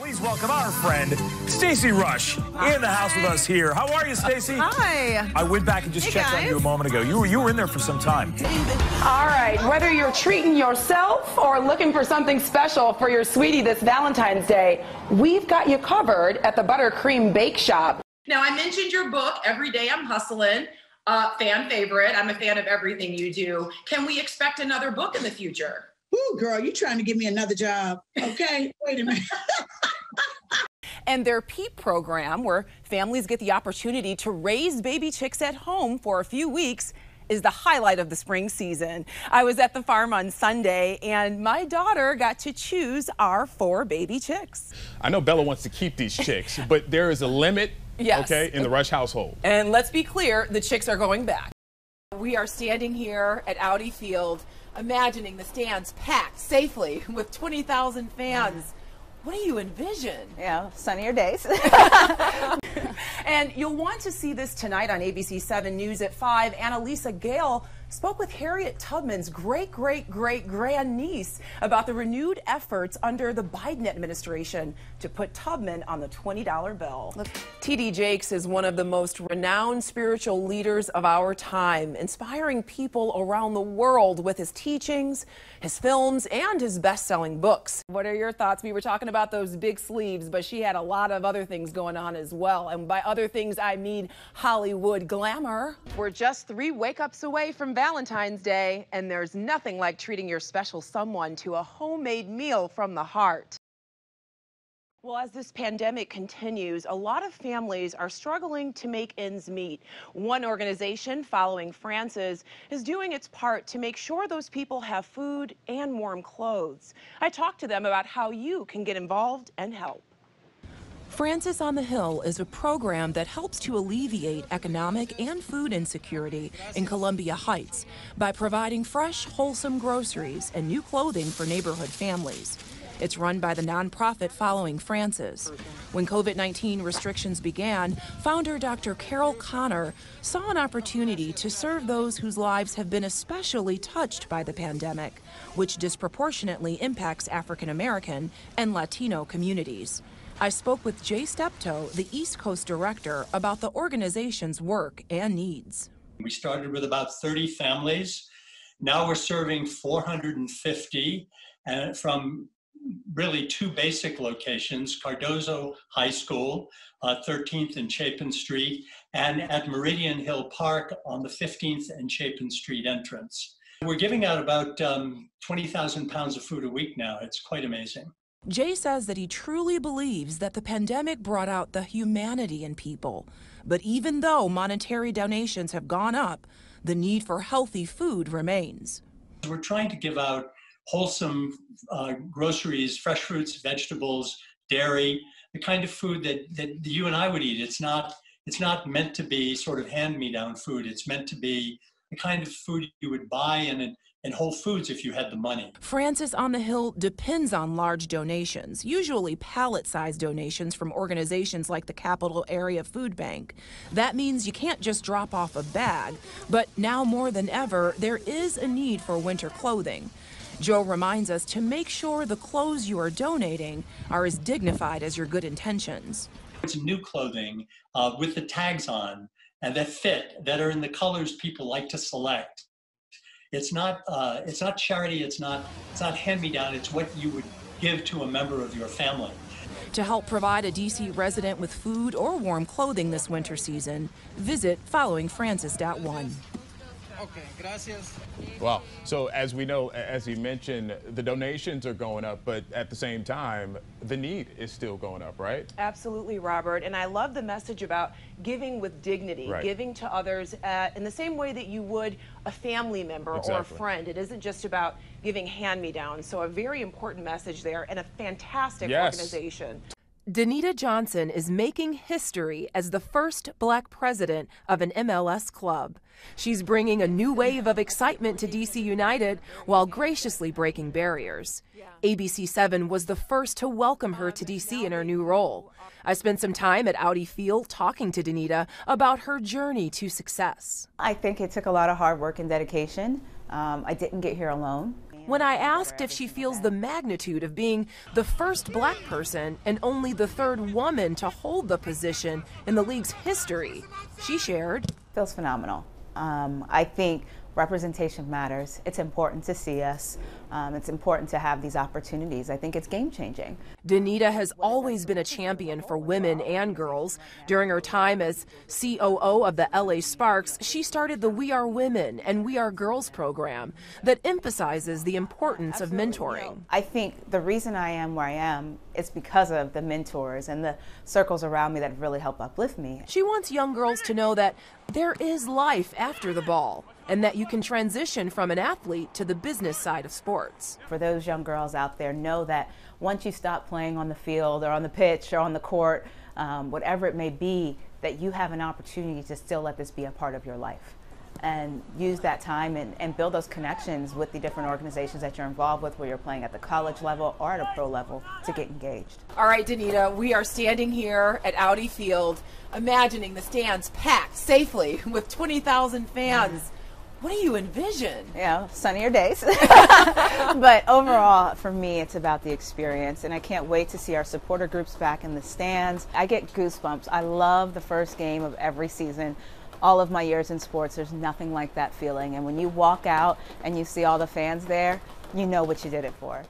Please welcome our friend, Stacey Rusch, in the house with us here. How are you, Stacey? Hi. I went back and just checked on you a moment ago. You were in there for some time. All right, whether you're treating yourself or looking for something special for your sweetie this Valentine's Day, we've got you covered at the Buttercream Bake Shop. Now, I mentioned your book, Every Day I'm Hustling, fan favorite. I'm a fan of everything you do. Can we expect another book in the future? Ooh, girl, you trying to give me another job. Okay, wait a minute. And their PEEP program, where families get the opportunity to raise baby chicks at home for a few weeks, is the highlight of the spring season. I was at the farm on Sunday, and my daughter got to choose our 4 baby chicks. I know Bella wants to keep these chicks, but there is a limit, yes, okay, in the Rusch household. And let's be clear, the chicks are going back. We are standing here at Audi Field, imagining the stands packed safely with 20,000 fans. What do you envision? Yeah, sunnier days. And you'll want to see this tonight on ABC 7 News at 5. Annalisa Gale spoke with Harriet Tubman's great-great-great-grandniece about the renewed efforts under the Biden administration to put Tubman on the $20 bill. T.D. Jakes is one of the most renowned spiritual leaders of our time, inspiring people around the world with his teachings, his films, and his best-selling books. What are your thoughts? We were talking about those big sleeves, but she had a lot of other things going on as well. And by other things, I mean Hollywood glamour. We're just 3 wake-ups away from Valentine's Day, and there's nothing like treating your special someone to a homemade meal from the heart. Well, as this pandemic continues, a lot of families are struggling to make ends meet. One organization, Following Francis, is doing its part to make sure those people have food and warm clothes. I talked to them about how you can get involved and help. Francis on the Hill is a program that helps to alleviate economic and food insecurity in Columbia Heights by providing fresh, wholesome groceries and new clothing for neighborhood families. It's run by the nonprofit Following Francis. When COVID-19 restrictions began, founder Dr. Carol Connor saw an opportunity to serve those whose lives have been especially touched by the pandemic, which disproportionately impacts African American and Latino communities. I spoke with Jay Steptoe, the East Coast director, about the organization's work and needs. We started with about 30 families. Now we're serving 450 and from really 2 basic locations, Cardozo High School, 13th and Chapin Street, and at Meridian Hill Park on the 15th and Chapin Street entrance. We're giving out about 20,000 pounds of food a week now. It's quite amazing. Jay says that he truly believes that the pandemic brought out the humanity in people. But even though monetary donations have gone up, the need for healthy food remains. We're trying to give out wholesome groceries, fresh fruits, vegetables, dairy, the kind of food that you and I would eat. It's not meant to be sort of hand-me-down food. It's meant to be the kind of food you would buy in Whole Foods if you had the money. Francis on the Hill depends on large donations, usually pallet-sized donations from organizations like the Capital Area Food Bank. That means you can't just drop off a bag, but now more than ever, there is a need for winter clothing. Joe reminds us to make sure the clothes you are donating are as dignified as your good intentions. It's new clothing with the tags on and that fit, that are in the colors people like to select. It's not charity, it's not hand-me-down, it's what you would give to a member of your family. To help provide a DC resident with food or warm clothing this winter season, visit followingfrancis.one. Okay, gracias. Wow. So as we know, as you mentioned, the donations are going up, but at the same time, the need is still going up, right? Absolutely, Robert. And I love the message about giving with dignity, right, giving to others in the same way that you would a family member or a friend. It isn't just about giving hand-me-downs. So a very important message there and a fantastic organization. Danita Johnson is making history as the first Black president of an MLS club. She's bringing a new wave of excitement to DC United while graciously breaking barriers. ABC 7 was the first to welcome her to DC in her new role. I spent some time at Audi Field talking to Danita about her journey to success. I think it took a lot of hard work and dedication. I didn't get here alone. When I asked if she feels the magnitude of being the first black person and only the third woman to hold the position in the league's history, she shared, "Feels phenomenal. I think representation matters. It's important to see us. It's important to have these opportunities. I think it's game-changing." Danita has always been a champion for women and girls. During her time as COO of the LA Sparks, she started the We Are Women and We Are Girls program that emphasizes the importance of mentoring. I think the reason I am where I am is because of the mentors and the circles around me that really help uplift me. She wants young girls to know that there is life after the ball and that you can transition from an athlete to the business side of sports. For those young girls out there, know that once you stop playing on the field or on the pitch or on the court, whatever it may be, that you have an opportunity to still let this be a part of your life. And use that time and build those connections with the different organizations that you're involved with, where you're playing at the college level or at a pro level, to get engaged. All right, Danita, we are standing here at Audi Field, imagining the stands packed safely with 20,000 fans. What do you envision? Sunnier days. But overall, for me, it's about the experience, and I can't wait to see our supporter groups back in the stands. I get goosebumps. I love the first game of every season. All of my years in sports, there's nothing like that feeling. And when you walk out and you see all the fans there, you know what you did it for.